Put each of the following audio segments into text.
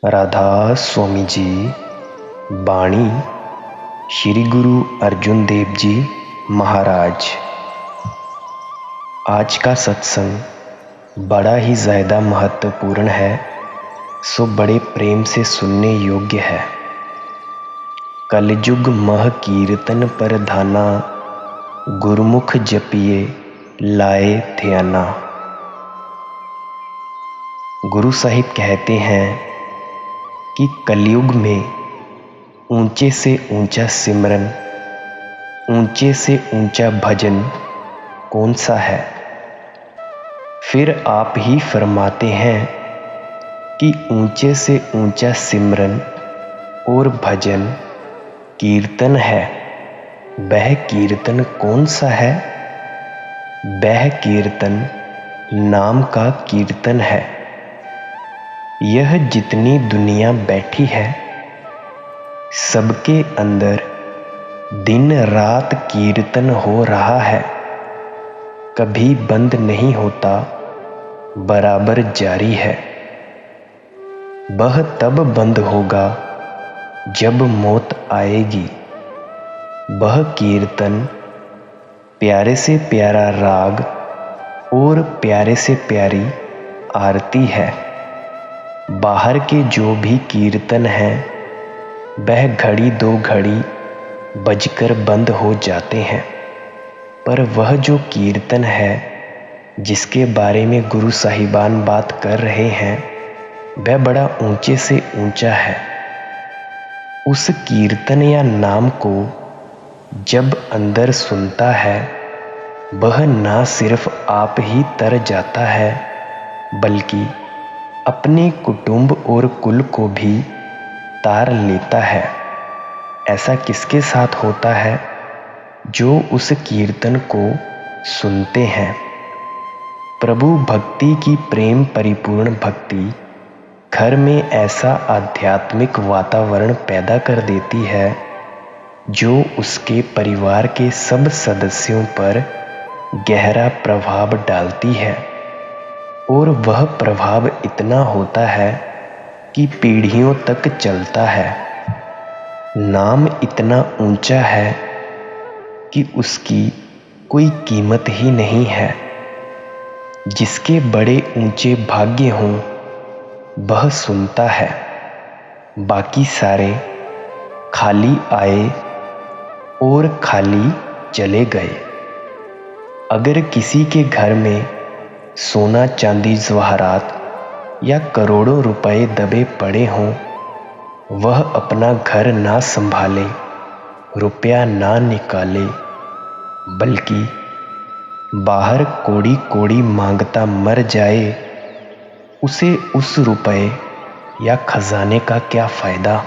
राधा स्वामी जी। बाणी श्री गुरु अर्जुन देव जी महाराज। आज का सत्संग बड़ा ही ज़्यादा महत्वपूर्ण है, सो बड़े प्रेम से सुनने योग्य है। कलयुग मह कीर्तन पर धाना, गुरुमुख जपिए लाए ध्याना। गुरु साहिब कहते हैं कि कलयुग में ऊंचे से ऊंचा सिमरन, ऊंचे से ऊंचा भजन कौन सा है। फिर आप ही फरमाते हैं कि ऊंचे से ऊंचा सिमरन और भजन कीर्तन है। वह कीर्तन कौन सा है? वह कीर्तन नाम का कीर्तन है। यह जितनी दुनिया बैठी है, सबके अंदर दिन रात कीर्तन हो रहा है। कभी बंद नहीं होता, बराबर जारी है। वह तब बंद होगा जब मौत आएगी। वह कीर्तन प्यारे से प्यारा राग और प्यारे से प्यारी आरती है। बाहर के जो भी कीर्तन हैं, वह घड़ी दो घड़ी बजकर बंद हो जाते हैं। पर वह जो कीर्तन है जिसके बारे में गुरु साहिबान बात कर रहे हैं, वह बड़ा ऊंचे से ऊंचा है। उस कीर्तन या नाम को जब अंदर सुनता है, वह ना सिर्फ आप ही तर जाता है, बल्कि अपने कुटुंब और कुल को भी तार लेता है। ऐसा किसके साथ होता है? जो उस कीर्तन को सुनते हैं। प्रभु भक्ति की प्रेम परिपूर्ण भक्ति घर में ऐसा आध्यात्मिक वातावरण पैदा कर देती है, जो उसके परिवार के सब सदस्यों पर गहरा प्रभाव डालती है। और वह प्रभाव इतना होता है कि पीढ़ियों तक चलता है। नाम इतना ऊंचा है कि उसकी कोई कीमत ही नहीं है। जिसके बड़े ऊंचे भाग्य हों, वह सुनता है। बाकी सारे खाली आए और खाली चले गए। अगर किसी के घर में सोना चांदी जवाहरात या करोड़ों रुपए दबे पड़े हों, वह अपना घर ना संभाले, रुपया ना निकाले, बल्कि बाहर कोड़ी कोड़ी मांगता मर जाए, उसे उस रुपए या खजाने का क्या फायदा।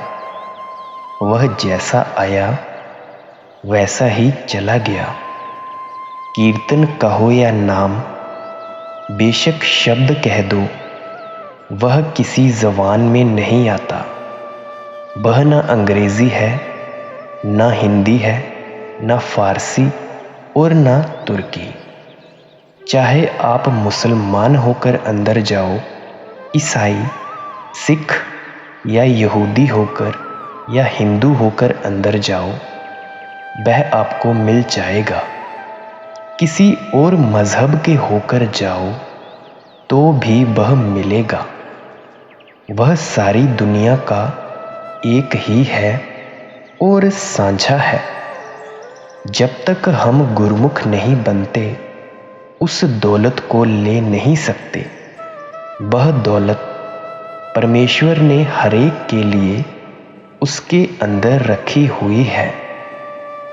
वह जैसा आया वैसा ही चला गया। कीर्तन कहो या नाम, बेशक शब्द कह दो, वह किसी ज़बान में नहीं आता। वह ना अंग्रेज़ी है, ना हिंदी है, ना फारसी और ना तुर्की। चाहे आप मुसलमान होकर अंदर जाओ, ईसाई, सिख या यहूदी होकर या हिंदू होकर अंदर जाओ, वह आपको मिल जाएगा। किसी और मज़हब के होकर जाओ तो भी वह मिलेगा। वह सारी दुनिया का एक ही है और साझा है। जब तक हम गुरुमुख नहीं बनते, उस दौलत को ले नहीं सकते। वह दौलत परमेश्वर ने हरेक के लिए उसके अंदर रखी हुई है।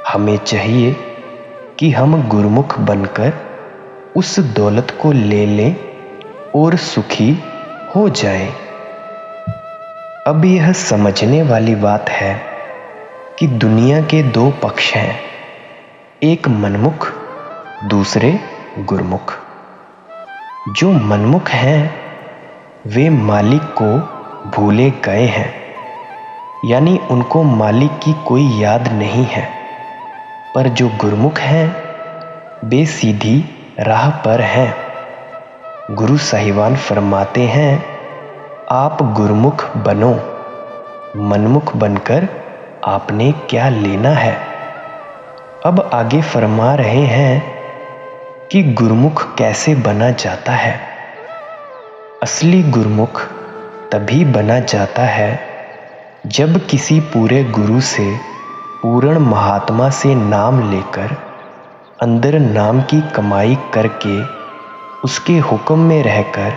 हमें चाहिए कि हम गुरुमुख बनकर उस दौलत को ले लें और सुखी हो जाएं। अब यह समझने वाली बात है कि दुनिया के दो पक्ष हैं, एक मनमुख, दूसरे गुरुमुख। जो मनमुख हैं, वे मालिक को भूले गए हैं, यानी उनको मालिक की कोई याद नहीं है। पर जो गुरुमुख हैं, वे सीधी राह पर हैं। गुरु साहिबान फरमाते हैं आप गुरुमुख बनो, मनमुख बनकर आपने क्या लेना है। अब आगे फरमा रहे हैं कि गुरुमुख कैसे बना जाता है। असली गुरुमुख तभी बना जाता है जब किसी पूरे गुरु से, पूर्ण महात्मा से नाम लेकर, अंदर नाम की कमाई करके, उसके हुक्म में रहकर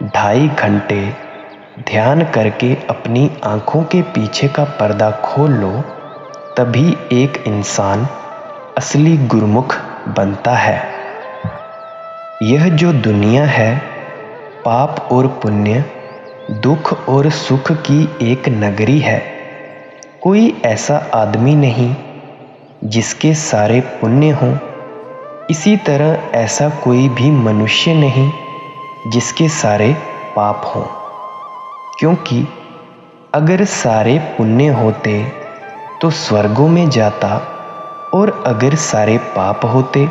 2.5 घंटे ध्यान करके अपनी आँखों के पीछे का पर्दा खोल लो, तभी एक इंसान असली गुरुमुख बनता है। यह जो दुनिया है पाप और पुण्य, दुख और सुख की एक नगरी है। कोई ऐसा आदमी नहीं जिसके सारे पुण्य हों, इसी तरह ऐसा कोई भी मनुष्य नहीं जिसके सारे पाप हों। क्योंकि अगर सारे पुण्य होते तो स्वर्गों में जाता, और अगर सारे पाप होते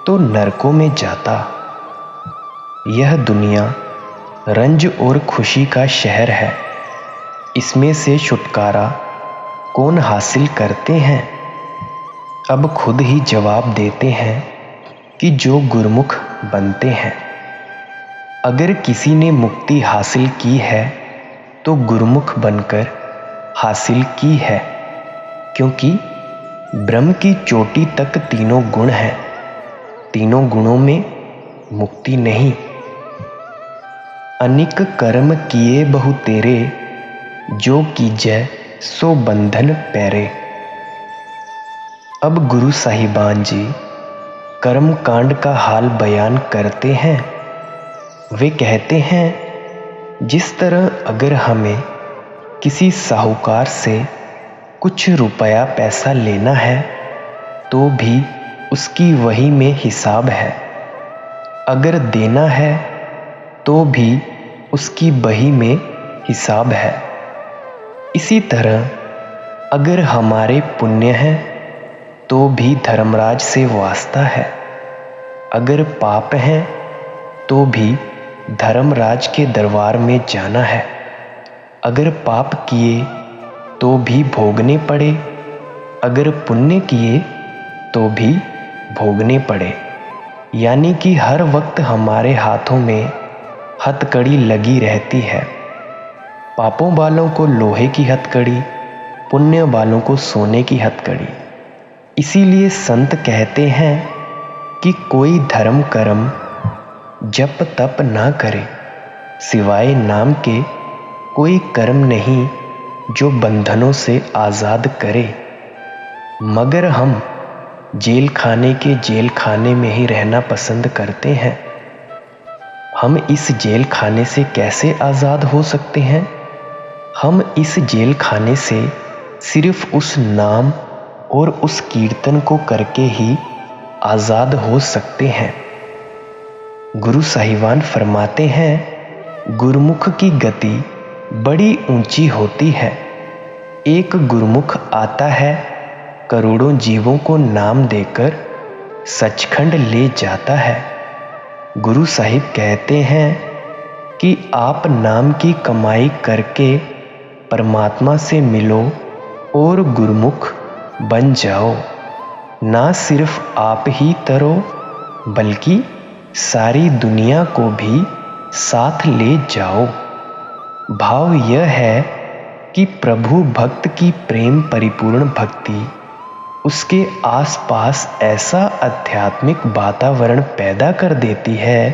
तो नरकों में जाता। यह दुनिया रंज और खुशी का शहर है। इसमें से छुटकारा कौन हासिल करते हैं? अब खुद ही जवाब देते हैं कि जो गुरुमुख बनते हैं। अगर किसी ने मुक्ति हासिल की है तो गुरुमुख बनकर हासिल की है, क्योंकि ब्रह्म की चोटी तक तीनों गुण हैं। तीनों गुणों में मुक्ति नहीं। अनिक कर्म किए बहु तेरे, जो कीजै सो बंधन पैरे। अब गुरु साहिबान जी कर्म कांड का हाल बयान करते हैं। वे कहते हैं, जिस तरह अगर हमें किसी साहूकार से कुछ रुपया पैसा लेना है तो भी उसकी वही में हिसाब है, अगर देना है तो भी उसकी बही में हिसाब है। इसी तरह अगर हमारे पुण्य हैं तो भी धर्मराज से वास्ता है, अगर पाप हैं तो भी धर्मराज के दरबार में जाना है। अगर पाप किए तो भी भोगने पड़े, अगर पुण्य किए तो भी भोगने पड़े। यानी कि हर वक्त हमारे हाथों में हथकड़ी लगी रहती है। पापों वालों को लोहे की हथकड़ी, पुण्य वालों को सोने की हथकड़ी। इसीलिए संत कहते हैं कि कोई धर्म कर्म जप तप ना करे, सिवाय नाम के कोई कर्म नहीं जो बंधनों से आज़ाद करे। मगर हम जेल खाने के जेल खाने में ही रहना पसंद करते हैं। हम इस जेल खाने से कैसे आज़ाद हो सकते हैं? हम इस जेल खाने से सिर्फ उस नाम और उस कीर्तन को करके ही आज़ाद हो सकते हैं। गुरु साहिबान फरमाते हैं, गुरुमुख की गति बड़ी ऊंची होती है। एक गुरुमुख आता है, करोड़ों जीवों को नाम देकर सचखंड ले जाता है। गुरु साहिब कहते हैं कि आप नाम की कमाई करके परमात्मा से मिलो और गुरुमुख बन जाओ। ना सिर्फ आप ही तरो, बल्कि सारी दुनिया को भी साथ ले जाओ। भाव यह है कि प्रभु भक्त की प्रेम परिपूर्ण भक्ति उसके आसपास ऐसा आध्यात्मिक वातावरण पैदा कर देती है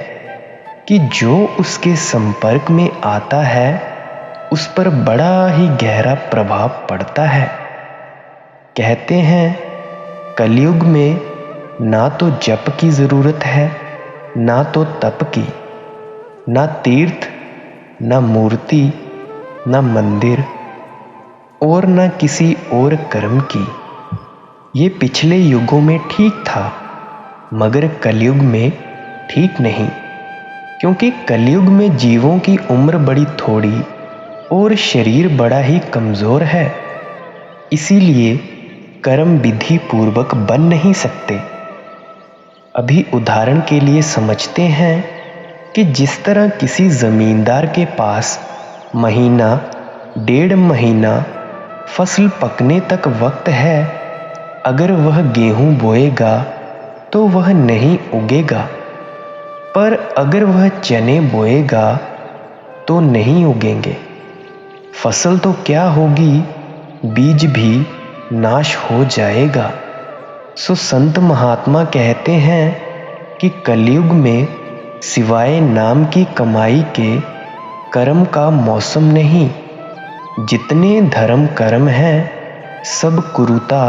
कि जो उसके संपर्क में आता है उस पर बड़ा ही गहरा प्रभाव पड़ता है। कहते हैं, कलयुग में ना तो जप की जरूरत है, ना तो तप की, ना तीर्थ, ना मूर्ति, ना मंदिर और ना किसी और कर्म की। ये पिछले युगों में ठीक था, मगर कलयुग में ठीक नहीं, क्योंकि कलयुग में जीवों की उम्र बड़ी थोड़ी और शरीर बड़ा ही कमजोर है। इसीलिए कर्म विधि पूर्वक बन नहीं सकते। अभी उदाहरण के लिए समझते हैं कि जिस तरह किसी जमींदार के पास महीना 1.5 महीना फसल पकने तक वक्त है। अगर वह गेहूं बोएगा तो वह नहीं उगेगा, पर अगर वह चने बोएगा तो नहीं उगेंगे। फसल तो क्या होगी, बीज भी नाश हो जाएगा। सो संत महात्मा कहते हैं कि कलयुग में सिवाय नाम की कमाई के कर्म का मौसम नहीं। जितने धर्म कर्म हैं सब कुरूता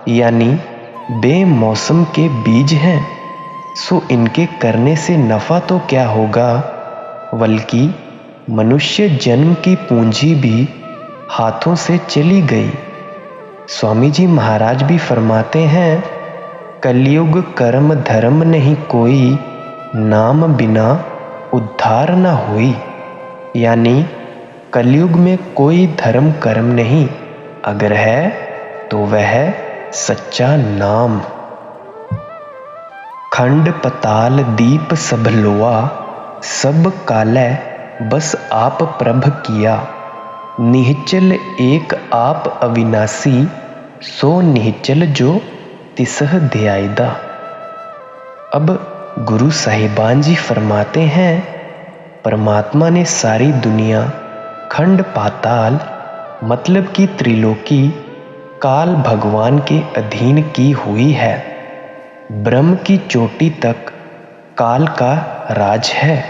यानी बेमौसम के बीज हैं। सो इनके करने से नफा तो क्या होगा, बल्कि मनुष्य जन्म की पूंजी भी हाथों से चली गई। स्वामी जी महाराज भी फरमाते हैं, कलयुग कर्म धर्म नहीं कोई, नाम बिना उद्धार न होई। यानी कलयुग में कोई धर्म कर्म नहीं, अगर है तो वह सच्चा नाम। खंड पताल दीप सब लोआ, सब कालै बस आप प्रभ किया। निश्चल एक आप अविनाशी, सो निश्चल जो तिसह ध्यायदा। अब गुरु साहिबान जी फरमाते हैं, परमात्मा ने सारी दुनिया खंड पाताल मतलब कि त्रिलोकी काल भगवान के अधीन की हुई है। ब्रह्म की चोटी तक काल का राज है।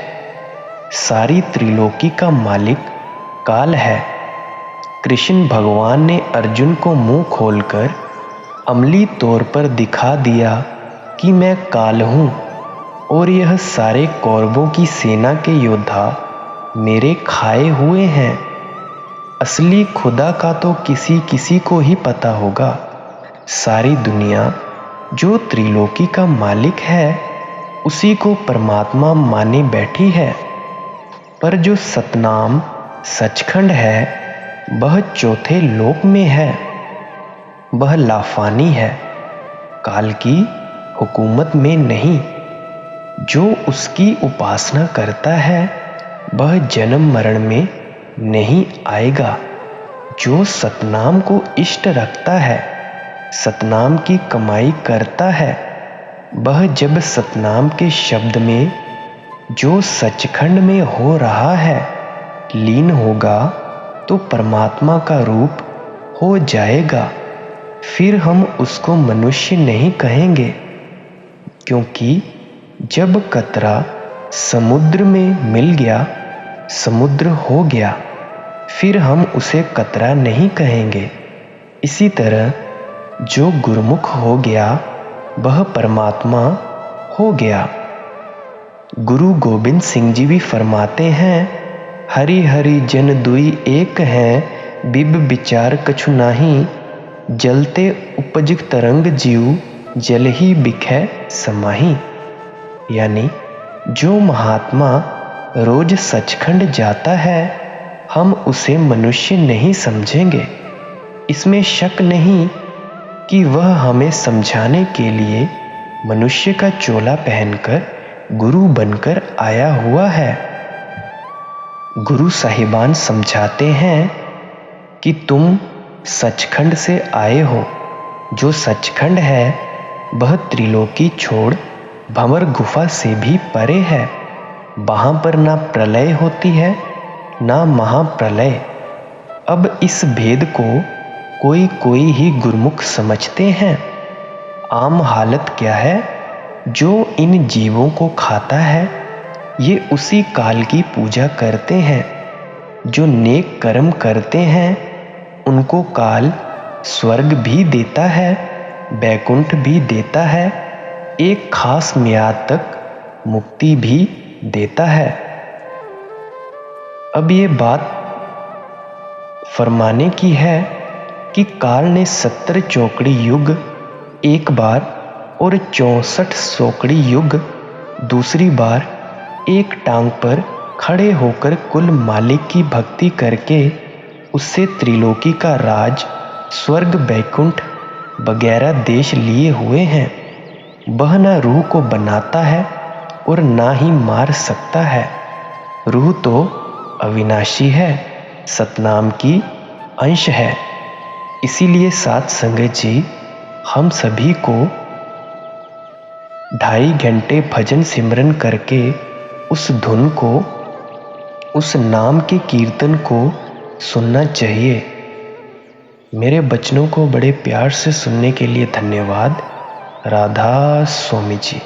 सारी त्रिलोकी का मालिक काल है। कृष्ण भगवान ने अर्जुन को मुंह खोलकर अमली तौर पर दिखा दिया कि मैं काल हूं और यह सारे कौरवों की सेना के योद्धा मेरे खाए हुए हैं। असली खुदा का तो किसी किसी को ही पता होगा। सारी दुनिया जो त्रिलोकी का मालिक है उसी को परमात्मा माने बैठी है। पर जो सतनाम सचखंड है वह चौथे लोक में है। वह लाफानी है, काल की हुकूमत में नहीं। जो उसकी उपासना करता है वह जन्म मरण में नहीं आएगा। जो सतनाम को इष्ट रखता है, सतनाम की कमाई करता है, वह जब सतनाम के शब्द में जो सचखंड में हो रहा है लीन होगा तो परमात्मा का रूप हो जाएगा। फिर हम उसको मनुष्य नहीं कहेंगे, क्योंकि जब कतरा समुद्र में मिल गया समुद्र हो गया, फिर हम उसे कतरा नहीं कहेंगे। इसी तरह जो गुरुमुख हो गया वह परमात्मा हो गया। गुरु गोबिंद सिंह जी भी फरमाते हैं, हरि हरि जन दुई एक हैं, बिब विचार कछु नाही। जलते उपज तरंग जीव, जल ही बिखै समाही। यानी जो महात्मा रोज सचखंड जाता है हम उसे मनुष्य नहीं समझेंगे। इसमें शक नहीं कि वह हमें समझाने के लिए मनुष्य का चोला पहनकर गुरु बनकर आया हुआ है। गुरु साहिबान समझाते हैं कि तुम सचखंड से आए हो। जो सचखंड है वह त्रिलोकी छोड़ भंवर गुफा से भी परे है। वहां पर ना प्रलय होती है ना महाप्रलय। अब इस भेद को कोई कोई ही गुरमुख समझते हैं। आम हालत क्या है, जो इन जीवों को खाता है ये उसी काल की पूजा करते हैं। जो नेक कर्म करते हैं उनको काल स्वर्ग भी देता है, बैकुंठ भी देता है, एक खास म्याद तक मुक्ति भी देता है। अब ये बात फरमाने की है कि काल ने 70 चौकड़ी युग एक बार और 64 सौकड़ी युग दूसरी बार एक टांग पर खड़े होकर कुल मालिक की भक्ति करके उससे त्रिलोकी का राज, स्वर्ग, बैकुंठ वगैरह देश लिए हुए हैं। वह ना रूह को बनाता है और ना ही मार सकता है। रूह तो अविनाशी है, सतनाम की अंश है। इसीलिए साथ संगत जी हम सभी को 2.5 घंटे भजन सिमरन करके उस धुन को, उस नाम के कीर्तन को सुनना चाहिए। मेरे बचनों को बड़े प्यार से सुनने के लिए धन्यवाद। राधा स्वामी जी।